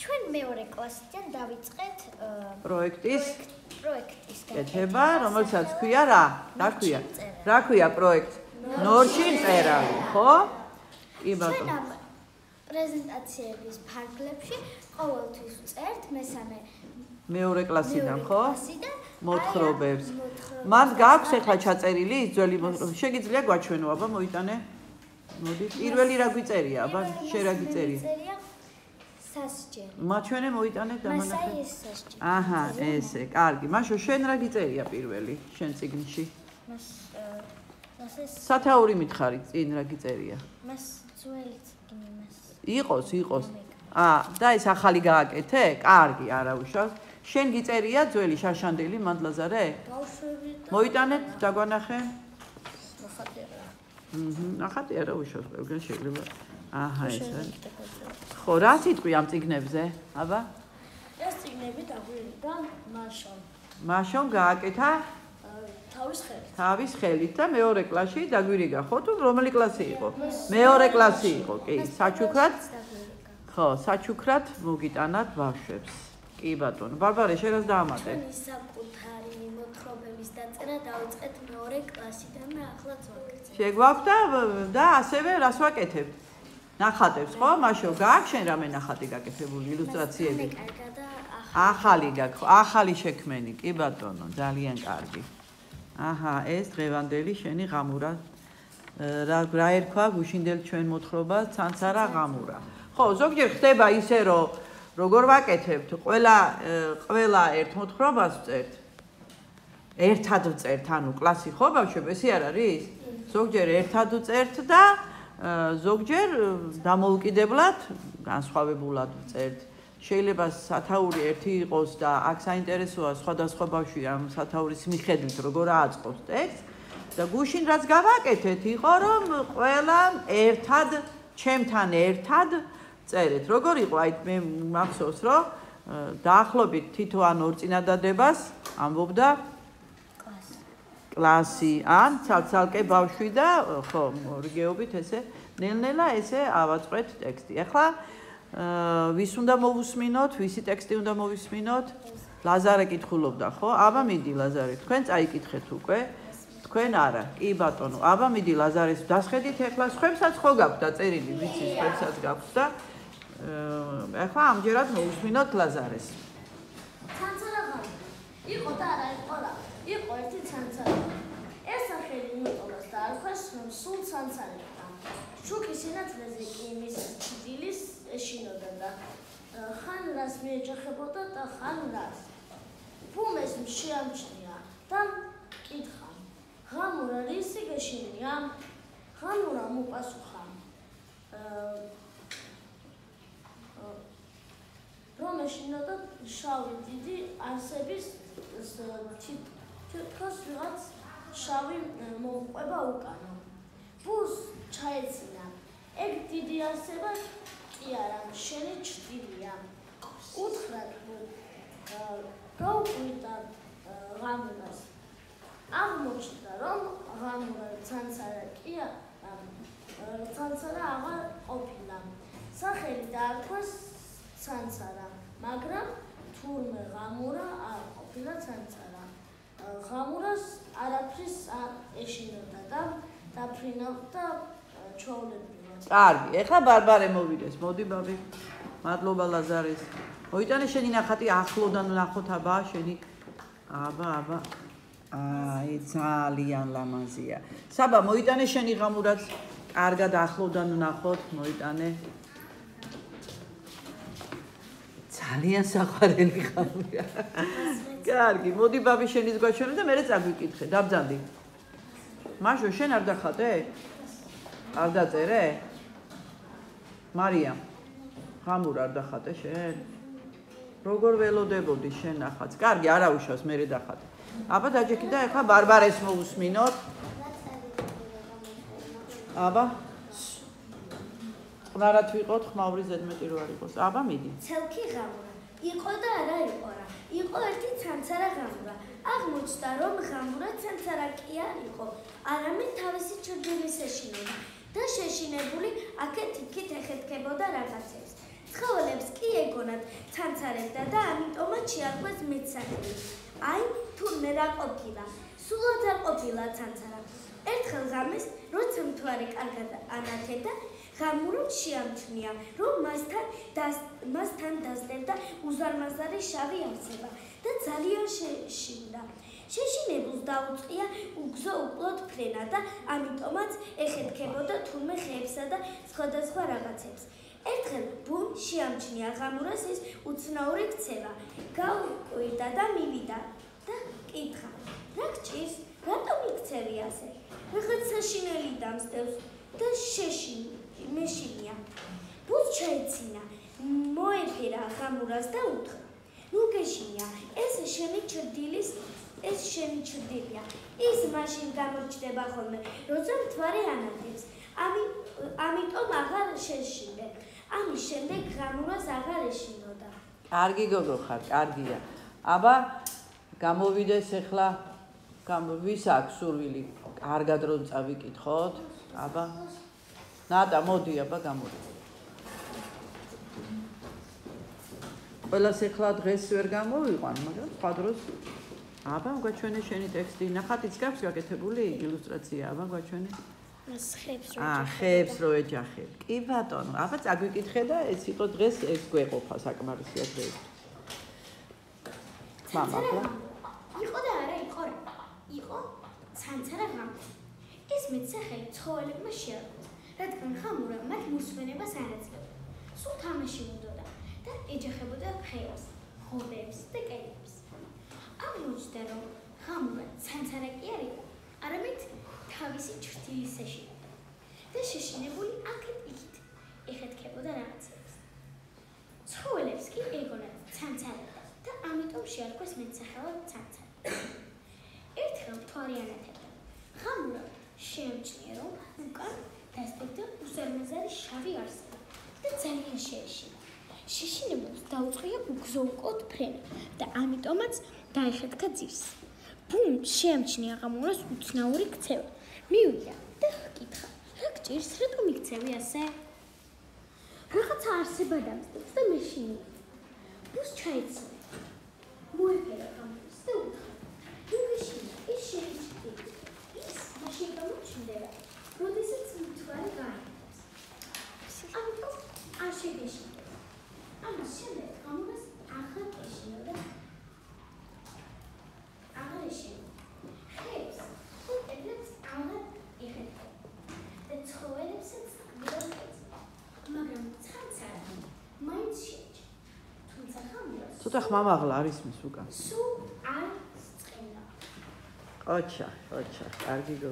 ჩვენ მეორე კლასიდან დავიწყეთ პროექტის კეთება, რომელსაც ქვია რა ქვია? რა ქვია პროექტ? ნორჩი მწერალი, ხო? კი ბატონო. პრეზენტაციების ფარგლებში ყოველთვის ვწერთ მესამე მეორე კლასიდან, ხო? მოთხრობებს. მას გაქვს ახლა ჩაწერილი ის ძველი მოთხრობები. შეგიძლია გვაჩვენო, აბა მოიტანე. მოდი, პირველი რა გვიწერია, აბა, შენ რა გიწერია? სასჯელი. მაჩვენე მოიტანე დამანახე. მასა ეს სასჯელი. აჰა, ესე, კარგი. მაშო შენ რა გიწერია პირველი შენ წიგნში? მას სათაური მითხარი, წინ რა გიწერია? მას ძველი წიგნი მას. იყოს. და ეს ახალი გააკეთე? კარგი, არა უშავს. შენ გიწერია ძველი შაშანდელი მანდლაზარე? გავშვებით. მოიტანეთ, დაგვანახე. ნახატია. ნახატი არა უშავს, ყველგან შეიძლება. აჰა, ესე. ხო, რა სიტყვი ამ წიგნებზე? აბა? ეს წიგნები დაგვირდა მაშონ. მაშონ გააკეთა თავის ხელით და მეორე კლასში დაგვირიგა, ხო თუ რომელი კლასი იყო? მეორე კლასი იყო, კი, საჩუქრად. ხო, საჩუქრად მოგიტანათ ბავშვებს. კი ბატონო, ბარბარე, შენ რას დაამატე? ჩვენი საკუთარი მოთხრობების დაწერა დავიწყეთ მეორე კლასიდან და ახლა ვაკეთებ. შეგვაქვს და ასევე რას ვაკეთებთ? ნახატებს, ხო? მაშო გააქვს შენ რამე ნახატი გაკეთებული ილუსტრაციები? ახალი გაქვს, ახალი შექმენი, კი ბატონო, ძალიან კარგი. აჰა, ეს დღევანდელი შენი ღამურა. რა ერქვა გუშინდელ ჩვენ მოთხრობას ცანცარა ღამურა. ხო, ზოგჯერ ხდება ისე, რომ როგორ ვაკეთებთ? ყველა ერთ მოთხრობას ვწერთ. ერთად ვწერთ, ანუ კლასი ხო ბავშვები, ესე არ არის? ზოგჯერ ერთად ვწერთ და ზოგჯერ დამოუკიდებლად, განსხვავებულად ვწერთ. შეიძლება სათაური ერთი იყოს და აქ საინტერესოა სხვადასხვა ბავშვი ამ სათაურის მიხედვით როგორ აწყობს ტექსტს და გუშინ რაც გავაკეთეთ იყო რომ ყველა ერთად ჩემთან ერთად წერეთ. როგორ იყო? აი მე მახსოვს რომ დაახლოებით თითო ან ორ წინადადებას ამბობდა კლასი ან ცალკე ბავშვი და ხო მორიგეობით ესე ნელ-ნელა ესე ავაწყეთ ტექსტი. ახლა ვის უნდა მოვუსმინოთ, ვისი ტექსტი უნდა მოვისმინოთ? ლაზარე კითხულობდა, ხო? აბა მიდი ლაზარე, თქვენ წაიკითხეთ უკვე. თქვენ არა, კი ბატონო. აბა მიდი ლაზარეს დასხედით ახლა სხვებსაც ხო გაქვთ დაწერილი, ვიცი სხვებსაც გაქვთ და ახლა ამჯერად მოვუსმინოთ ლაზარეს. ცანცარა ღამე. იყო და არა იყო რა. იყო ერთი ცანცარა. ეს სახელი იმიტომაც დაარქვეს, რომ სულ ცანცარი იყო. შუქის სინათლეზე კი მის ჭიდილის ეშინოდა და ხან რას მიეჯახებოდა და ხან რას. ფუმეს შეამჩნია და კითხა. ღამურა რისი გეშინია? ღამურა მოპასუხა. რომ ეშინოდა შავი დიდი არსების თითქოს ვიღაც შავი მოუყვება უკან. ფულს ჩაეცინა. ეგ დიდი არსება კი არა, შენი ჭრილია. უთხრა გაუკვირდა ღამურას. აღმოჩნდა, რომ ღამურა ცანცარა კი ცანცარა აღარ ყოფილა. სახელი დაარქვეს ცანცარა, მაგრამ თურმე ღამურა არ ყოფილა ცანცარა. ღამურას არაფრის არ ეშინოდა და დაფრინავდა ჩაოლებრივად. კარგი, ეხლა ბარბარე მოვიდეს. მოდი ბაბი. მადლობა ლაზარეს. მოიტანე შენი ნახატი ახლოდან ვნახოთ აბა შენი. აბა. აი ძალიან ლამაზია. საბა მოიტანე შენი ღამურაც კარგად ახლოდან ვნახოთ, მოიტანე. ძალიან საყვარელი ღამურია. კარგი, მოდი ბაბი შენის გვაჩვენე და მე წაგვიკითხე, დაბძანდი. მაშო შენ არ დახატე? არ დაწერე? მარიამ, ღამურ არ დახატე შენ? როგორ ველოდებოდი შენ ახაც? კარგი, არა უშავს, მე დახატე. აბა დაჯექი და ეხლა ბარბარეს მოვუსმინოთ. აბა ყნარად ვიყოთ, ხმაური ზედმეტი რო არ იყოს. აბა მიდი. ცელქი ღამურა. იყო და არა იყო რა. იყო ერთი ცანცარა ღამურა. აღმოჩნდა, რომ ღამურა ცანცარა კი არ იყო, არამედ თავისი ჭრიდილის ეშინოდა და შეშინებული აქეთ-იქით ეხეთქებოდა რაღაცებს. ცხოველებს კი ეგონათ, ცანცარებდა და ამიტომაც შეარქვეს მეცახელი. აი, თურმე რა ყოფილა, სულაც არ ყოფილა ცანცარა. ერთხელ ღამეს, როცა მთვარე კარგად ანათებდა, ღამურამ შეამჩნია, რომ მასთან დასდევდა უზარმაზარი შავი არსება და ძალიან შეშინდა. შეშინებულს დაუწყია უგზო უკლოდ ფრენა და ამიტომაც ეხეთქებოდა თურმე ხეებსა და სხვადასხვა რაღაცებს. ერთხელ ბუნ შეამჩნია ღამურას ის უცნაური ქცევა. გაუკვირდა და მივიდა და კითხა: რა გჭირს? რატომ იქცევი ასე? რაღაც საშინელი დამსდევს და მეშინია. ბუნს ჩაეცინა, მოეფერა ღამურას და უთხრა: ნუ გეშინია, ეს შენი ჩრდილია. ის მაშინ გამოჩნდება ხოლმე, როცა მთვარე ანათებს. ამიტომ აღარ შეშინდე. ამის შემდეგ ღამურას აღარ ეშინოდა. კარგი გოგო ხარ, კარგია. აბა გამოვიდეს ახლა ვის აქვს სურვილი? კარგად რომ წავიკითხოთ. აბა ნატა მოდი, აბა გამოვიდე. ყველას ახლა დღეს ვერ გამოვიყვან, მაგრამ სხვა დროს აბა გვაჩვენე შენი ტექსტი. ნახატიც გაქვს გაკეთებული ილუსტრაცია, აბა გვაჩვენე. ხეებს რო ეჯახებ. კი ბატონო, აბა წაგვიკითხე და ეს იყო დღეს ეს გვეყოფა საკმარისია დღეს. მამაკლა. იყო და არა იყო რა. იყო ცანცარა ღამე. ეს მეცახელი ცხოველებმა შეარქვეს, რადგან ღამურა მათ მოსვენებას არ ეძლევა. სულ თამაში უნდოდა და ეჯახებოდა ხეებს, ღობებს და კედლებს. აღმოჩნდა, რომ ღამურა ცანცარა კი არ იყო, არამედ თავისი ჩრდილის ეშინოდა და შეშინებული აქეთ-იქით ეხეთქებოდა რაღაცებს. ცხოველებს კი ეგონათ ცანცარებდა და ამიტომ შეარქვეს მეტსახელად ცანცარი. ერთხელ მთვარე ანათებდა. ღამურამ შეამჩნია, რომ უკან დასდევდა უზარმაზარი შავი არსება და ძალიან შეეშინა. შეშინებულს დაუწყია უგზო უკლოდ ფრენა და ამიტომაც დაეხეთქა ძირს. ბუმ შეამჩნია ღამურას უცნაური ქცევა. მივიდა და ჰკითხა: რა გჭირს? რატომ იქცევი ასე? რაღაცა არსება დამსდევს და მეშინია. ბუნს ჩაეცინა, მოეფერა ღამურას და უთხრა: ნუ გეშინია, ეს შენი ჩრდილია. ის მაშინ გამოჩნდება, როდესაც მთვარე გაანათებს. ამიტომ არ შეგეშინდა. ამის შემდეგ ღამურას აღარ ეშინოდა. ხეებს თუ კედლებს აღარ ეხეთქა და ცხოველებსაც აღარ ეწვა. მაგრამ ცანცარა მაინც შეეჭა. თუმცა ღამურას ცოტა ხმამაღლა არის მის უკან. სულ არ სწყენა. ოჩა, კარგი გოგო.